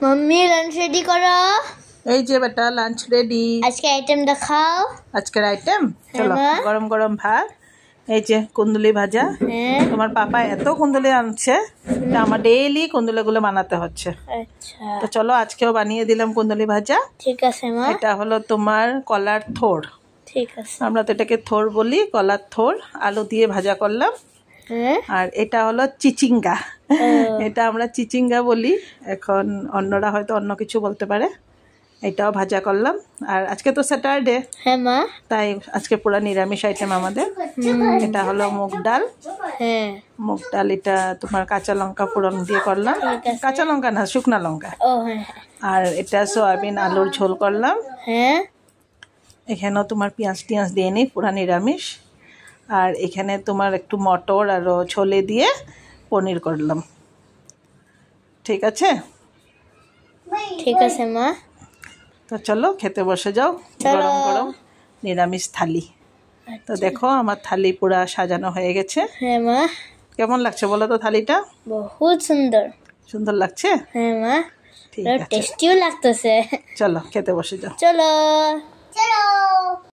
Mummy lunch ready करो। এই যে বেটা লাঞ্চ রেডি। আজকে আইটেম দেখাও। আজকের আইটেম চলো, গরম গরম ভাত, এই যে কুন্দুলি ভাজা। তোমার পাপা এত কুন্দুলি আনছে, আমার ডেইলি কুন্দুলিগুলো বানাতে হচ্ছে। আচ্ছা, তো চলো আজকেও বানিয়ে দিলাম কুন্দুলি ভাজা। ঠিক আছে মা। এটা হলো তোমার কলার থোড়। ঠিক আছে, আমরা তো এটাকে থোড় বলি, কলার থোড় আলু দিয়ে ভাজা করলাম। আর এটা হলো চিচিঙ্গা, এটা আমরা চিচিঙ্গা বলি, এখন অন্যরা হয়তো অন্য কিছু বলতে পারে। এটাও ভাজা করলাম। আর আজকে তো স্যাটারডে, হ্যাঁ মা, তাই আজকে পুরো নিরামিষ আইটেম আমাদের। এটা হলো মুগ ডাল। হ্যাঁ মুগ ডাল এটা তোমার কাঁচা লঙ্কা ফোড়ন দিয়ে করলাম, কাঁচা লঙ্কা না শুকনা লঙ্কা। ও হ্যাঁ। আর এটা সয়াবিন আলুর ঝোল করলাম। হ্যাঁ, এখানেও তোমার পেঁয়াজ টিয়াজ দিয়ে নিই, পুরা নিরামিষ। আর এখানে তোমার একটু মটর আর ছোলে দিয়ে পনির করলাম। ঠিক আছে, ঠিক আছে মা। তো চলো খেতে বসে যাও, গরম গরম নিরামিষ থালি। তো দেখো আমার থালি পুরা সাজানো হয়ে গেছে। হ্যাঁ মা, কেমন লাগছে বলো তো থালিটা? বহুত সুন্দর। সুন্দর লাগছে? হ্যাঁ মা, ঠিক আছে, টেস্টিও লাগতেছে। চলো খেতে বসে যাও। চলো চলো।